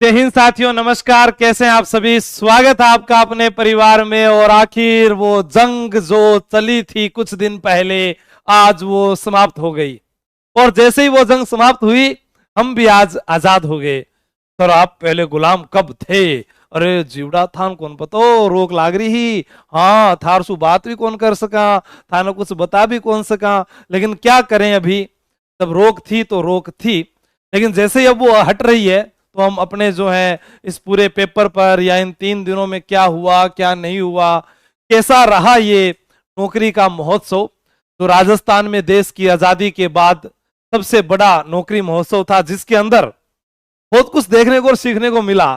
जय हिंद साथियों, नमस्कार। कैसे हैं आप सभी? स्वागत है आपका अपने परिवार में। और आखिर वो जंग जो चली थी कुछ दिन पहले, आज वो समाप्त हो गई। और जैसे ही वो जंग समाप्त हुई, हम भी आज आजाद हो गए। सर, आप पहले गुलाम कब थे? अरे जीवड़ा थान कौन पतो, रोक लाग रही ही। हाँ, थार सु बात भी कौन कर सका, थाने कुछ बता भी कौन सका। लेकिन क्या करें, अभी तब रोक थी तो रोक थी। लेकिन जैसे ही अब वो हट रही है, तो हम अपने जो है इस पूरे पेपर पर या इन 3 दिनों में क्या हुआ क्या नहीं हुआ, कैसा रहा ये नौकरी का महोत्सव, जो राजस्थान में देश की आजादी के बाद सबसे बड़ा नौकरी महोत्सव था, जिसके अंदर बहुत कुछ देखने को और सीखने को मिला।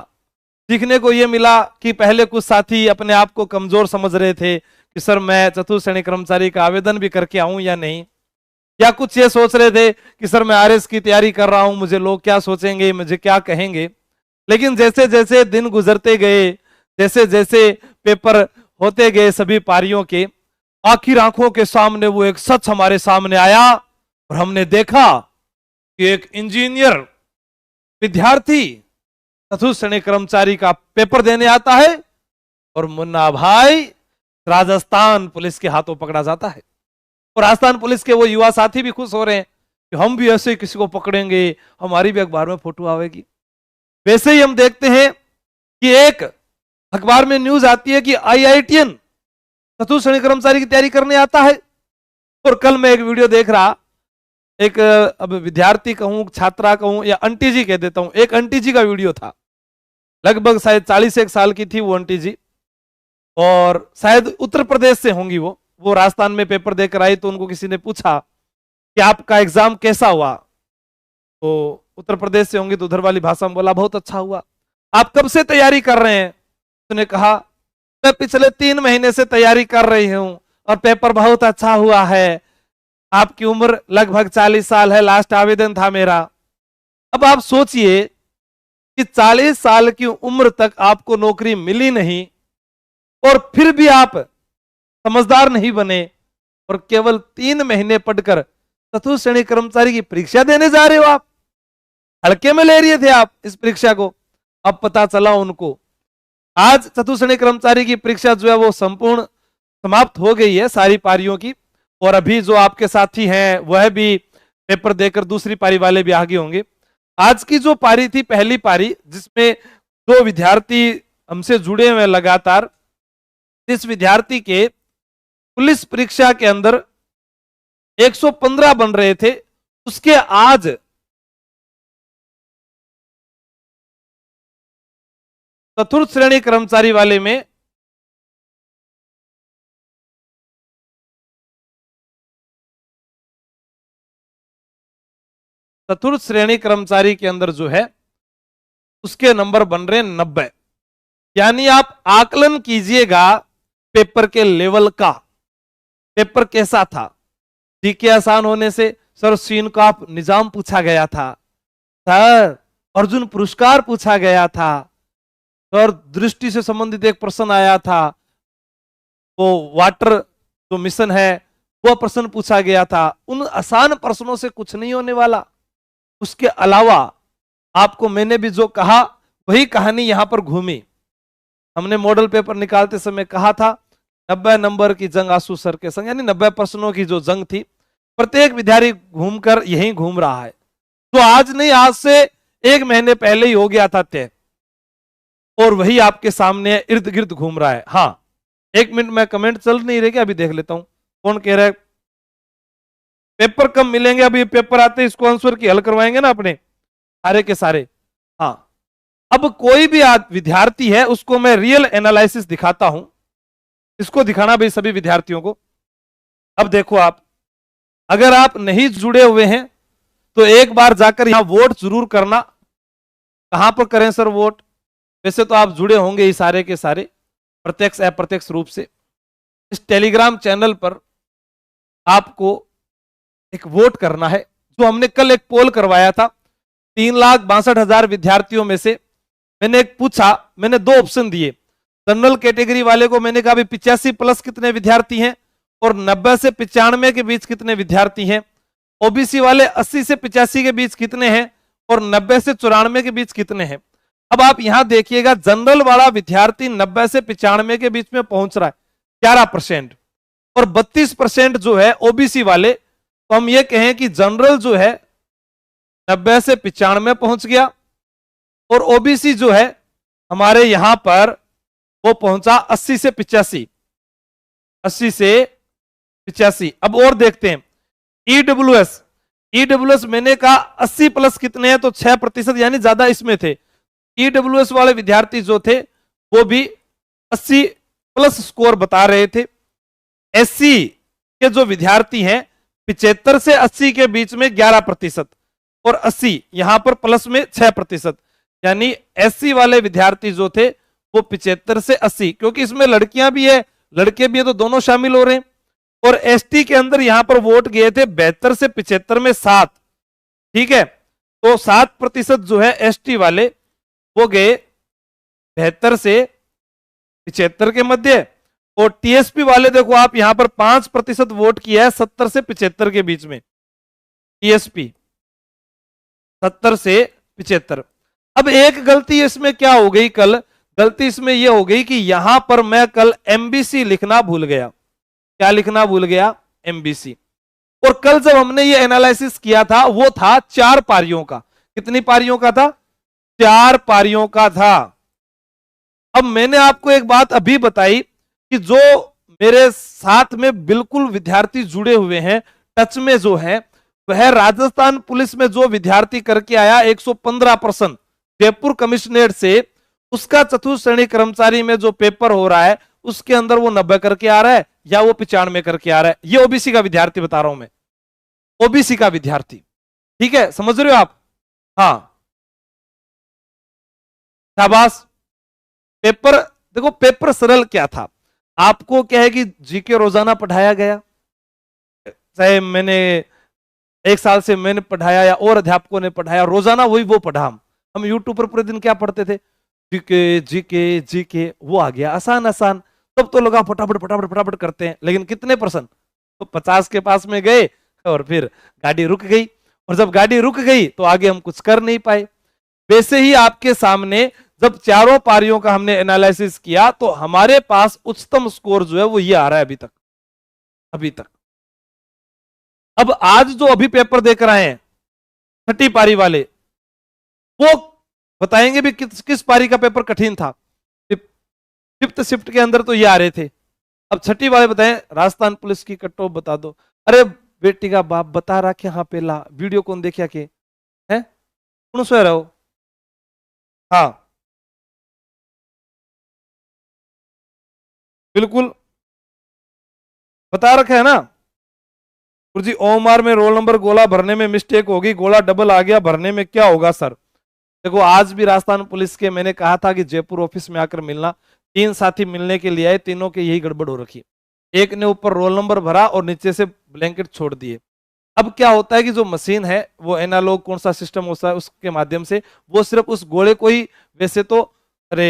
सीखने को यह मिला कि पहले कुछ साथी अपने आप को कमजोर समझ रहे थे कि सर मैं चतुर्थ श्रेणी कर्मचारी का आवेदन भी करके आऊं या नहीं, या कुछ ये सोच रहे थे कि सर मैं आरएस की तैयारी कर रहा हूं, मुझे लोग क्या सोचेंगे, मुझे क्या कहेंगे। लेकिन जैसे जैसे दिन गुजरते गए, जैसे जैसे पेपर होते गए सभी पारियों के, आखिर आंखों के सामने वो एक सच हमारे सामने आया और हमने देखा कि एक इंजीनियर विद्यार्थी चतुर्थ श्रेणी कर्मचारी का पेपर देने आता है और मुन्ना भाई राजस्थान पुलिस के हाथों पकड़ा जाता है। और राजस्थान पुलिस के वो युवा साथी भी खुश हो रहे हैं कि हम भी ऐसे किसी को पकड़ेंगे, हमारी भी अखबार में फोटो आवेगी। वैसे ही हम देखते हैं कि एक अखबार में न्यूज आती है कि आईआईटीएन चतुर्थ श्रेणी कर्मचारी की तैयारी करने आता है। और कल मैं एक वीडियो देख रहा, एक अब विद्यार्थी कहूं, छात्रा कहूं, या आंटी जी कह देता हूं, एक आंटी जी का वीडियो था। लगभग शायद 41 साल की थी वो आंटी जी, और शायद उत्तर प्रदेश से होंगी वो राजस्थान में पेपर देकर आई। तो उनको किसी ने पूछा कि आपका एग्जाम कैसा हुआ, तो उत्तर प्रदेश से होंगे तो उधर वाली भाषा में बोला बहुत अच्छा हुआ। आप कब से तैयारी कर रहे हैं? उसने कहा मैं पिछले 3 महीने से तैयारी कर रही हूं और पेपर बहुत अच्छा हुआ है। आपकी उम्र लगभग 40 साल है, लास्ट आवेदन था मेरा। अब आप सोचिए कि 40 साल की उम्र तक आपको नौकरी मिली नहीं और फिर भी आप समझदार नहीं बने और केवल 3 महीने पढ़कर चतुर्थ श्रेणी कर्मचारी की परीक्षा देने जा रहे हो। आप हल्के में ले रहे थे आप इस परीक्षा को। अब पता चला उनको, आज चतुर्थ श्रेणी कर्मचारी की परीक्षा जो है वो संपूर्ण समाप्त हो गई है सारी पारियों की। और अभी जो आपके साथी हैं वह भी पेपर देकर दूसरी पारी वाले भी आगे होंगे। आज की जो पारी थी, पहली पारी, जिसमें 2 विद्यार्थी हमसे जुड़े हुए लगातार, इस विद्यार्थी के पुलिस परीक्षा के अंदर 115 बन रहे थे, उसके आज चतुर्थ श्रेणी कर्मचारी वाले में चतुर्थ श्रेणी कर्मचारी के अंदर जो है उसके नंबर बन रहे 90। यानी आप आकलन कीजिएगा पेपर के लेवल का, पेपर कैसा था। जीके आसान होने से सर सीन का निजाम पूछा गया था, सर अर्जुन पुरस्कार पूछा गया था, और दृष्टि से संबंधित एक प्रश्न आया था, वो वाटर जो मिशन है वो प्रश्न पूछा गया था। उन आसान प्रश्नों से कुछ नहीं होने वाला। उसके अलावा आपको मैंने भी जो कहा वही कहानी यहां पर घूमी। हमने मॉडल पेपर निकालते समय कहा था 90 नंबर की जंग आंसू सर के संग, यानी 90 प्रश्नों की जो जंग थी, प्रत्येक विद्यार्थी घूमकर यही घूम रहा है। तो आज नहीं, आज से 1 महीने पहले ही हो गया था तय, और वही आपके सामने इर्द गिर्द घूम रहा है। हाँ, 1 मिनट में कमेंट चल नहीं रहे, अभी देख लेता हूं कौन कह रहा है पेपर कम मिलेंगे। अभी पेपर आते इसको आंसर की हल करवाएंगे ना अपने सारे के सारे। हाँ, अब कोई भी विद्यार्थी है उसको मैं रियल एनालिसिस दिखाता हूं, इसको दिखाना भाई सभी विद्यार्थियों को। अब देखो, आप अगर आप नहीं जुड़े हुए हैं तो एक बार जाकर यहां वोट जरूर करना। कहां पर करें सर वोट? वैसे तो आप जुड़े होंगे ही सारे के सारे, प्रत्यक्ष अप्रत्यक्ष रूप से। इस टेलीग्राम चैनल पर आपको एक वोट करना है। जो हमने कल एक पोल करवाया था, 3,62,000 विद्यार्थियों में से मैंने एक पूछा, मैंने 2 ऑप्शन दिए। जनरल कैटेगरी वाले को मैंने कहा 85 प्लस कितने विद्यार्थी हैं, और 90 से 95 के बीच कितने विद्यार्थी हैं। ओबीसी वाले 80 से 85 के बीच कितने हैं, और 90 से 94 के बीच कितने हैं। अब आप यहां देखिएगा, जनरल वाला विद्यार्थी 90 से 95 के बीच में पहुंच रहा है, 11%, और 32% जो है ओबीसी वाले। तो हम ये कहें कि जनरल जो है 90 से 95 पहुंच गया, और ओबीसी जो है हमारे यहां पर वो पहुंचा 80 से 85, 80 से 85। अब और देखते हैं ईडब्ल्यूएस। ईडब्ल्यूएस मैंने कहा 80 प्लस कितने हैं, तो 6%, यानी ज्यादा इसमें थे। ईडब्ल्यूएस वाले विद्यार्थी जो थे वो भी 80 प्लस स्कोर बता रहे थे। एससी के जो विद्यार्थी हैं 75 से 80 के बीच में 11%, और 80 यहां पर प्लस में 6%, यानी एससी वाले विद्यार्थी जो थे वो 75 से 80, क्योंकि इसमें लड़कियां भी है लड़के भी है तो दोनों शामिल हो रहे हैं। और एसटी के अंदर यहां पर वोट गए थे 72 से 75 में 7, ठीक है, तो 7% जो है एसटी वाले वो गए 72 से 75 के मध्य। और टीएसपी वाले देखो आप यहां पर 5% वोट किया है 70 से 75 के बीच में, टीएसपी 70 से 75। अब एक गलती इसमें क्या हो गई, कल गलती इसमें यह हो गई कि यहां पर मैं कल एमबीसी लिखना भूल गया। क्या लिखना भूल गया, एमबीसी। और कल जब हमने ये एनालिसिस किया था वो था 4 पारियों का। कितनी पारियों का था, 4 पारियों का था। अब मैंने आपको एक बात अभी बताई कि जो मेरे साथ में बिल्कुल विद्यार्थी जुड़े हुए हैं, टच में जो है, वह राजस्थान पुलिस में जो विद्यार्थी करके आया 115%, जयपुर कमिश्नरेट से उसका चतुर्थ श्रेणी कर्मचारी में जो पेपर हो रहा है उसके अंदर वो 90 करके आ रहा है या वो 95 करके आ रहा है। ये ओबीसी का विद्यार्थी बता रहा हूं मैं, ओबीसी का विद्यार्थी, ठीक है, समझ रहे हो आप? हाँ, शाबाश। पेपर देखो, पेपर सरल क्या था, आपको क्या है कि जीके रोजाना पढ़ाया गया, चाहे मैंने 1 साल से मैंने पढ़ाया या और अध्यापकों ने पढ़ाया, रोजाना वही वो पढ़ा। हम यूट्यूब पर पूरे दिन क्या पढ़ते थे, जीके जीके जीके, वो आ गया आसान आसान। तब तो लोग फटाफट फटाफट फटाफट करते हैं, लेकिन कितने %, तो 50 के पास में गए और फिर गाड़ी रुक गई, और जब गाड़ी रुक गई तो आगे हम कुछ कर नहीं पाए। वैसे ही आपके सामने जब चारों पारियों का हमने एनालिसिस किया तो हमारे पास उच्चतम स्कोर जो है वो ये आ रहा है अभी तक, अभी तक। अब आज जो अभी पेपर देख रहे हैं 6ठी पारी वाले, वो बताएंगे भी किस पारी का पेपर कठिन था। 5th शिफ्ट के अंदर तो ये आ रहे थे। अब 6ठी वाले बताएं, राजस्थान पुलिस की कट ऑफ बता दो। अरे बेटी का बाप बता रहा हाँ पेला वीडियो कौन देखा के है, कौन सो रहो। हाँ बिल्कुल बता रखा है ना गुरुजी। ओमआर में रोल नंबर गोला भरने में मिस्टेक होगी, गोला डबल आ गया, भरने में क्या होगा सर? देखो आज भी राजस्थान पुलिस के मैंने कहा था कि जयपुर ऑफिस में आकर मिलना, 3 साथी मिलने के लिए आए, तीनों के यही गड़बड़ हो रखी। एक ने ऊपर रोल नंबर भरा और नीचे से ब्लैंकेट छोड़ दिए। अब क्या होता है कि जो मशीन है वो एनालॉग कौन सा सिस्टम होता है उसके माध्यम से वो सिर्फ उस गोले को ही वैसे तो अरे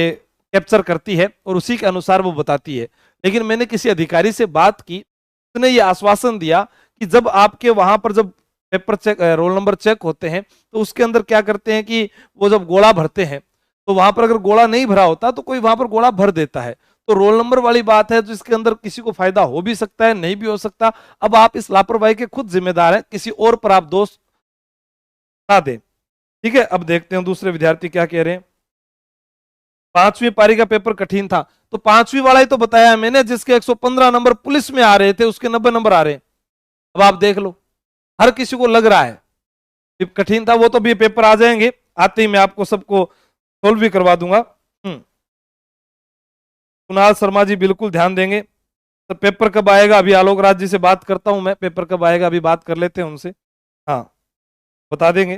कैप्चर करती है और उसी के अनुसार वो बताती है। लेकिन मैंने किसी अधिकारी से बात की, उसने ये आश्वासन दिया कि जब आपके वहां पर जब paper check roll number check होते हैं तो उसके अंदर क्या करते हैं कि वो जब गोला भरते हैं तो वहां पर अगर गोला नहीं भरा होता तो कोई वहां पर गोला भर देता है। तो रोल नंबर वाली बात है तो इसके अंदर किसी को फायदा हो भी सकता है, नहीं भी हो सकता। अब आप इस लापरवाही के खुद जिम्मेदार हैं, किसी और पर आप दोष ना दें, ठीक है। अब देखते हैं दूसरे विद्यार्थी क्या कह रहे हैं। 5वीं पारी का पेपर कठिन था, तो 5वीं वाला ही तो बताया मैंने, जिसके 115 नंबर पुलिस में आ रहे थे उसके 90 नंबर आ रहे हैं। अब आप देख लो, हर किसी को लग रहा है कठिन था, वो तो भी पेपर आ जाएंगे, आते ही मैं आपको सबको सोल्व भी करवा दूंगा। कुणाल शर्मा जी बिल्कुल ध्यान देंगे। तो पेपर कब आएगा, अभी आलोक राज जी से बात करता हूं मैं, पेपर कब आएगा अभी बात कर लेते हैं उनसे, हाँ बता देंगे।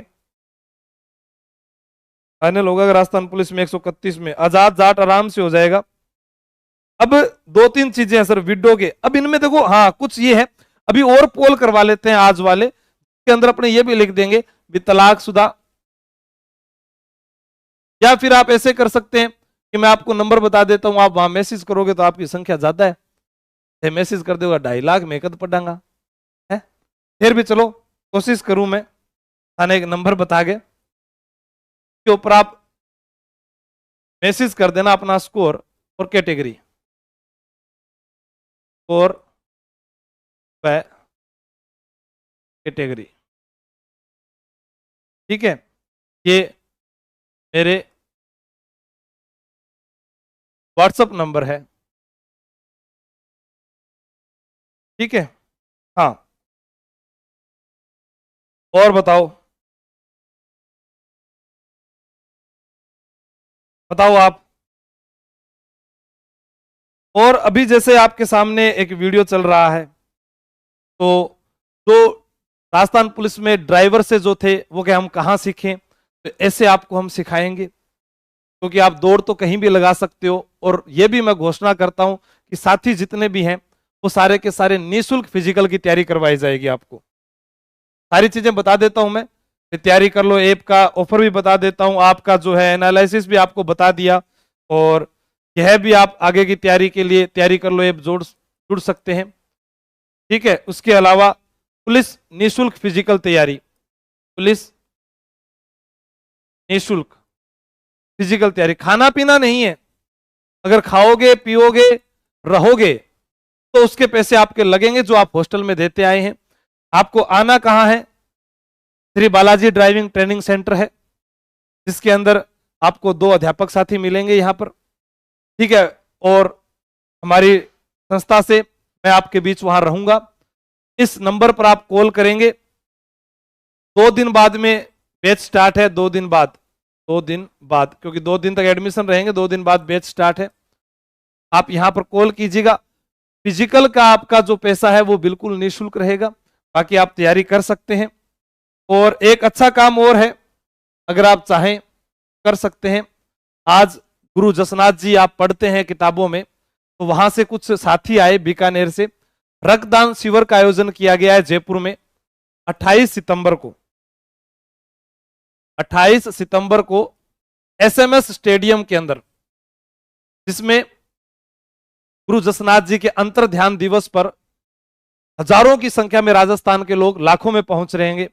फाइनल होगा राजस्थान पुलिस में 131 में, आजाद जाट आराम से हो जाएगा। अब 2-3 चीजें हैं सर विडो के, अब इनमें देखो हाँ कुछ ये है, अभी और पोल करवा लेते हैं आज वाले के अंदर, अपने ये भी लिख देंगे भी तलाकशुदा, या फिर आप ऐसे कर सकते हैं कि मैं आपको नंबर बता देता हूं, आप वहां मैसेज करोगे तो आपकी संख्या ज्यादा है, मैसेज कर देगा 2.5 लाख में कद पढ़ांगा है। फिर भी चलो कोशिश करूं मैं, थाने एक नंबर बता के के ऊपर आप मैसेज कर देना अपना स्कोर और कैटेगरी, स्कोर व कैटेगरी। ठीक है, ये मेरे व्हाट्सएप नंबर है। ठीक है, हाँ, और बताओ, बताओ आप। और अभी जैसे आपके सामने एक वीडियो चल रहा है, तो जो राजस्थान पुलिस में ड्राइवर से जो थे वो क्या हम कहाँ सीखें, तो ऐसे आपको हम सिखाएंगे, क्योंकि आप दौड़ तो कहीं भी लगा सकते हो। और ये भी मैं घोषणा करता हूं कि साथी जितने भी हैं वो सारे के सारे निःशुल्क फिजिकल की तैयारी करवाई जाएगी। आपको सारी चीजें बता देता हूं मैं, तैयारी कर लो, ऐप का ऑफर भी बता देता हूं, आपका जो है एनालिसिस भी आपको बता दिया, और यह भी आप आगे की तैयारी के लिए तैयारी कर लो ऐप जुड़ सकते हैं। ठीक है, उसके अलावा पुलिस निःशुल्क फिजिकल तैयारी, पुलिस निःशुल्क फिजिकल तैयारी, खाना पीना नहीं है। अगर खाओगे पियोगे रहोगे तो उसके पैसे आपके लगेंगे जो आप हॉस्टल में देते आए हैं। आपको आना कहाँ है, Shri Balaji driving training centre है, जिसके अंदर आपको 2 अध्यापक साथी मिलेंगे यहाँ पर। ठीक है, और हमारी संस्था से मैं आपके बीच वहां रहूंगा। इस नंबर पर आप कॉल करेंगे। 2 दिन बाद में बैच स्टार्ट है, 2 दिन बाद, 2 दिन बाद, क्योंकि 2 दिन तक एडमिशन रहेंगे, 2 दिन बाद बैच स्टार्ट है। आप यहां पर कॉल कीजिएगा। फिजिकल का आपका जो पैसा है वो बिल्कुल निःशुल्क रहेगा, बाकी आप तैयारी कर सकते हैं। और एक अच्छा काम और है, अगर आप चाहें कर सकते हैं। आज गुरु जसनाथ जी आप पढ़ते हैं किताबों में, तो वहां से कुछ साथी आए बीकानेर से, रक्तदान शिविर का आयोजन किया गया है जयपुर में 28 सितंबर को, 28 सितंबर को एसएमएस स्टेडियम के अंदर, जिसमें गुरु जसनाथ जी के अंतर ध्यान दिवस पर हजारों की संख्या में राजस्थान के लोग लाखों में पहुंच रहेंगे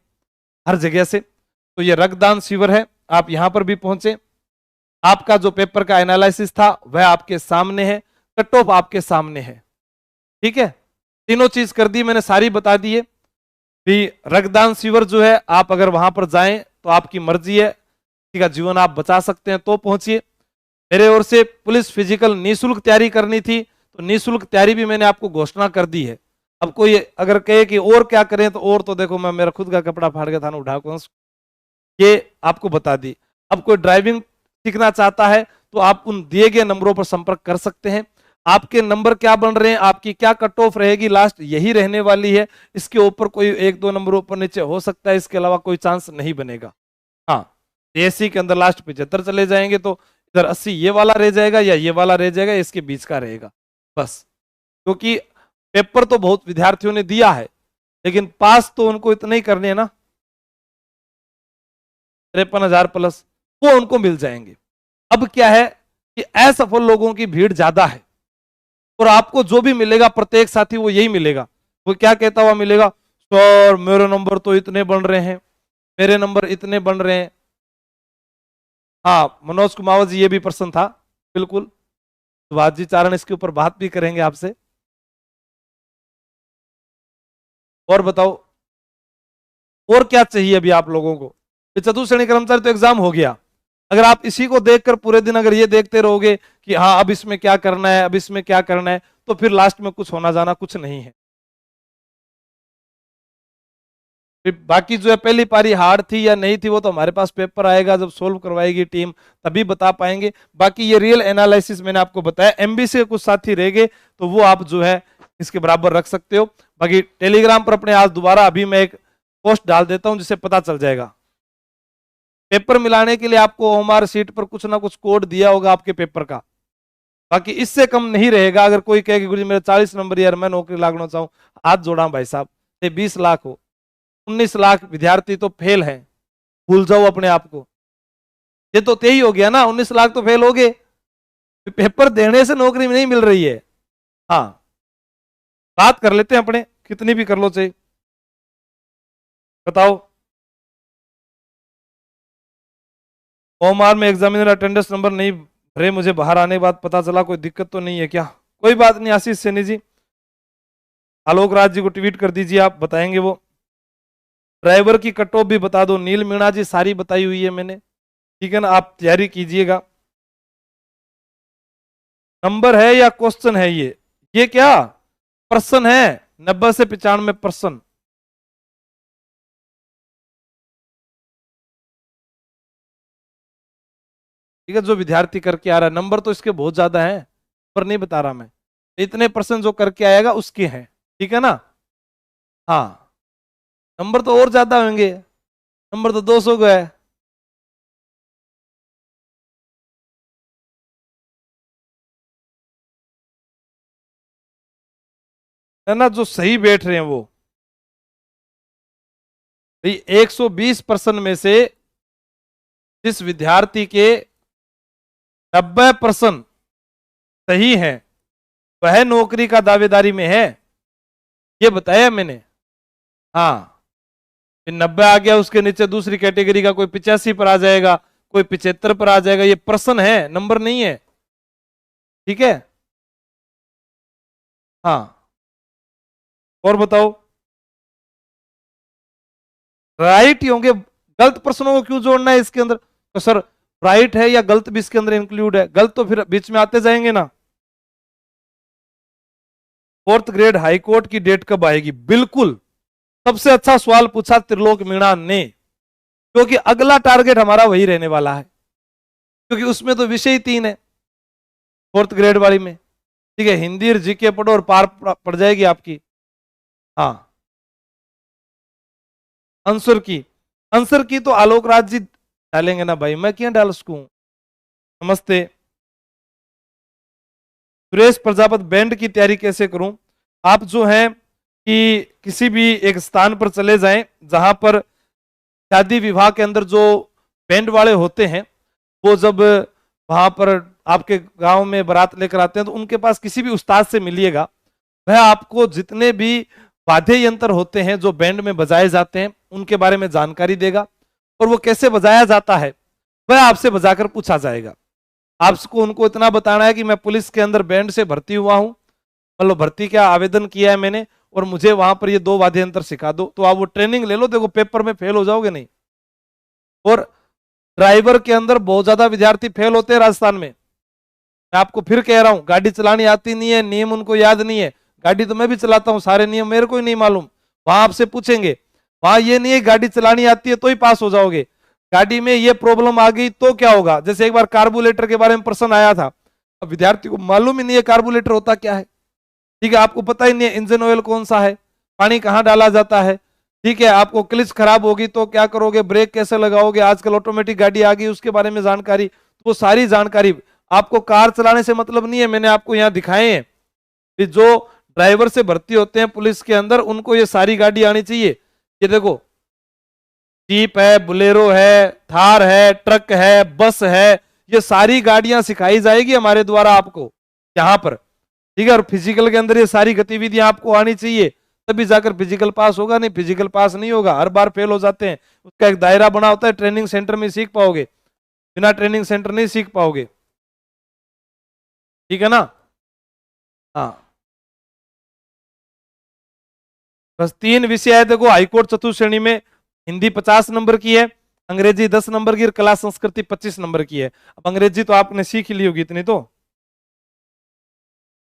हर जगह से। तो ये रक्तदान शिविर है, आप यहां पर भी पहुंचे। आपका जो पेपर का एनालिसिस था वह आपके सामने है, कट ऑफ आपके सामने है। ठीक है, तीनों चीज कर दी मैंने, सारी बता दी है भी। रक्तदान शिविर जो है आप अगर वहां पर जाएं तो आपकी मर्जी है, किसी का जीवन आप बचा सकते हैं तो पहुंचिए। मेरे ओर से पुलिस फिजिकल निःशुल्क तैयारी करनी थी, तो निःशुल्क तैयारी भी मैंने आपको घोषणा कर दी है। अब कोई अगर कहे कि और क्या करें, तो और तो देखो मैं मेरा खुद का कपड़ा फाड़ के थाना उठा, ये आपको बता दी। अब कोई ड्राइविंग सीखना चाहता है तो आप उन दिए गए नंबरों पर संपर्क कर सकते हैं। आपके नंबर क्या बन रहे हैं, आपकी क्या कट ऑफ रहेगी, लास्ट यही रहने वाली है। इसके ऊपर कोई 1-2 नंबर ऊपर नीचे हो सकता है, इसके अलावा कोई चांस नहीं बनेगा। हाँ, एसी के अंदर लास्ट 75 चले जाएंगे तो इधर 80 ये वाला रह जाएगा या ये वाला रह जाएगा, इसके बीच का रहेगा बस। क्योंकि पेपर तो बहुत विद्यार्थियों ने दिया है, लेकिन पास तो उनको इतना ही करने हैं ना, 53,000 प्लस, वो उनको मिल जाएंगे। अब क्या है कि असफल लोगों की भीड़ ज्यादा है, और आपको जो भी मिलेगा प्रत्येक साथी वो यही मिलेगा। वो क्या कहता हुआ मिलेगा, सर मेरे नंबर तो इतने बन रहे हैं, मेरे नंबर इतने बन रहे हैं। हाँ, मनोज कुमावत जी ये भी प्रश्न था, बिल्कुल सुभाष जी चारण इसके ऊपर बात भी करेंगे आपसे। और बताओ, और क्या चाहिए अभी आप लोगों को। चतुर्थ श्रेणी कर्मचारी तो एग्जाम हो गया, अगर आप इसी को देखकर पूरे दिन अगर ये देखते रहोगे कि हाँ अब इसमें क्या करना है, अब इसमें क्या करना है, तो फिर लास्ट में कुछ होना जाना कुछ नहीं है। फिर बाकी जो है पहली पारी हार्ड थी या नहीं थी, वो तो हमारे पास पेपर आएगा जब सोल्व करवाएगी टीम, तभी बता पाएंगे। बाकी ये रियल एनालिसिस मैंने आपको बताया। एमबीसी के कुछ साथी रह गए तो वो आप जो है इसके बराबर रख सकते हो। बाकी टेलीग्राम पर अपने आज दोबारा अभी मैं एक पोस्ट डाल देता हूं, जिससे पता चल जाएगा। पेपर मिलाने के लिए आपको ओमार सीट पर कुछ ना कुछ कोड दिया होगा आपके पेपर का, बाकी इससे कम नहीं रहेगा। अगर कोई कहे कि गुरु जी मेरे 40 नंबर यार मैं नौकरी लागना चाहूं, हाथ जोड़ा भाई साहब, 20 लाख हो, 19 लाख विद्यार्थी तो फेल है, भूल जाओ अपने आप को। ये तो यही हो गया ना, 19 लाख तो फेल हो गए, पेपर देने से नौकरी नहीं मिल रही है। हाँ, बात कर लेते हैं अपने, कितनी भी कर लो चाहिए, बताओ। ओमार में एग्जामिनर अटेंडेंस नंबर नहीं अरे मुझे बाहर आने के बाद पता चला, कोई दिक्कत तो नहीं है क्या? कोई बात नहीं आशीष सैनी जी, आलोक राज जी को ट्वीट कर दीजिए, आप बताएंगे वो। ड्राइवर की कट ऑफ भी बता दो, नील मीणा जी सारी बताई हुई है मैंने, ठीक है ना, आप तैयारी कीजिएगा। नंबर है या क्वेश्चन है ये क्या प्रश्न है? 90 से 95%। ठीक है, जो विद्यार्थी करके आ रहा है, नंबर तो इसके बहुत ज्यादा है, पर नहीं बता रहा मैं, इतने परसेंट जो करके आएगा उसके हैं, ठीक है ना। हाँ, नंबर तो और ज्यादा होंगे, नंबर तो 200 का है ना, जो सही बैठ रहे हैं वो। भाई 120% में से जिस विद्यार्थी के 90% सही है वह नौकरी का दावेदारी में है, ये बताया मैंने। हाँ, 90 आ गया, उसके नीचे दूसरी कैटेगरी का कोई 85 पर आ जाएगा, कोई 75 पर आ जाएगा, ये प्रश्न है, नंबर नहीं है, ठीक है। हाँ, और बताओ, राइट ही होंगे, गलत प्रश्नों को क्यों जोड़ना है इसके अंदर? तो सर राइट है या गलत भी इसके अंदर इंक्लूड है? गलत तो फिर बीच में आते जाएंगे ना। 4th ग्रेड हाई कोर्ट की डेट कब आएगी? बिल्कुल सबसे अच्छा सवाल पूछा त्रिलोक मीणा ने, क्योंकि अगला टारगेट हमारा वही रहने वाला है, क्योंकि उसमें तो विषय ही 3 है 4th ग्रेड वाली में, ठीक है। हिंदी और जीके पढ़ो और पार पड़ जाएगी आपकी। हाँ, आंसर की तो आलोक राज जी डालेंगे ना भाई, मैं क्यों डाल सकूं। नमस्ते। सुरेश प्रजापत, बैंड की तैयारी कैसे करूं? आप जो है कि किसी भी एक स्थान पर चले जाएं जहां पर शादी विवाह के अंदर जो बैंड वाले होते हैं, वो जब वहां पर आपके गांव में बारात लेकर आते हैं तो उनके पास किसी भी उस्ताद से मिलिएगा, वह आपको जितने भी वाद्य यंत्र होते हैं जो बैंड में बजाए जाते हैं उनके बारे में जानकारी देगा, और वो कैसे बजाया जाता है वह आपसे बजाकर पूछा जाएगा। आपको उनको इतना बताना है कि मैं पुलिस के अंदर बैंड से भर्ती हुआ हूं, मतलब भर्ती क्या आवेदन किया है मैंने, और मुझे वहां पर ये 2 वाद्य यंत्र सिखा दो, तो आप वो ट्रेनिंग ले लो, देखो पेपर में फेल हो जाओगे नहीं। और ड्राइवर के अंदर बहुत ज्यादा विद्यार्थी फेल होते हैं राजस्थान में, मैं आपको फिर कह रहा हूं, गाड़ी चलानी आती नहीं है, नियम उनको याद नहीं है। गाड़ी तो मैं भी चलाता हूं, सारे नियम मेरे को ही नहीं मालूम, वहां आपसे पूछेंगे, वहां ये नहीं है गाड़ी चलानी आती है तो ही पास हो जाओगे, गाड़ी में ये प्रॉब्लम आ गई तो क्या होगा। जैसे एक बार कार्बोरेटर के बारे में प्रश्न आया था, अब विद्यार्थी को मालूम ही नहीं है कार्बोरेटर होता क्या है, ठीक है, आपको पता ही नहीं है इंजन ऑयल कौन सा है, पानी कहाँ डाला जाता है, ठीक है, आपको क्लिच खराब होगी तो क्या करोगे, ब्रेक कैसे लगाओगे, आजकल ऑटोमेटिक गाड़ी आ गई उसके बारे में जानकारी, तो वो सारी जानकारी आपको कार चलाने से मतलब नहीं है। मैंने आपको यहाँ दिखाए हैं कि जो ड्राइवर से भर्ती होते हैं पुलिस के अंदर उनको ये सारी गाड़ी आनी चाहिए। ये देखो, जीप है, बुलेरो है, थार है, ट्रक है, बस है, ये सारी गाड़ियां सिखाई जाएगी हमारे द्वारा आपको यहाँ पर, ठीक है। और फिजिकल के अंदर ये सारी गतिविधियां आपको आनी चाहिए, तभी जाकर फिजिकल पास होगा, नहीं फिजिकल पास नहीं होगा, हर बार फेल हो जाते हैं। उसका एक दायरा बना होता है, ट्रेनिंग सेंटर में सीख पाओगे, बिना ट्रेनिंग सेंटर नहीं सीख पाओगे, ठीक है ना। हाँ, बस 3 विषय है, देखो हाईकोर्ट चतुर्थ श्रेणी में हिंदी 50 नंबर की है, अंग्रेजी 10 नंबर की, कला संस्कृति 25 नंबर की है। अब अंग्रेजी तो आपने सीख ही ली होगी इतनी तो,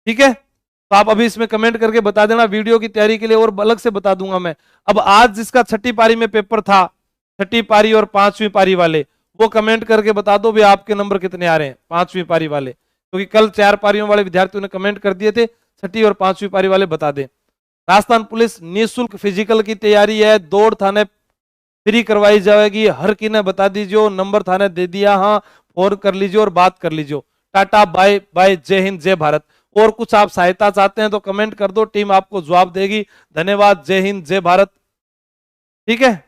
ठीक है। तो आप अभी इसमें कमेंट करके बता देना, वीडियो की तैयारी के लिए और अलग से बता दूंगा मैं। अब आज जिसका 6ठी पारी में पेपर था, 6ठी पारी और 5वीं पारी वाले, वो कमेंट करके बता दो भी आपके नंबर कितने आ रहे हैं 5वीं पारी वाले, क्योंकि कल 4 पारियों वाले विद्यार्थियों ने कमेंट कर दिए थे, 6ठी और 5वीं पारी वाले बता दें। राजस्थान पुलिस निःशुल्क फिजिकल की तैयारी है, दौड़ थाने फ्री करवाई जाएगी, हर की ने बता दीजिए, नंबर थाने दे दिया, हाँ फोन कर लीजिए और बात कर लीजिए। टाटा बाय बाय, जय हिंद जय भारत। और कुछ आप सहायता चाहते हैं तो कमेंट कर दो, टीम आपको जवाब देगी। धन्यवाद, जय हिंद जय भारत, ठीक है।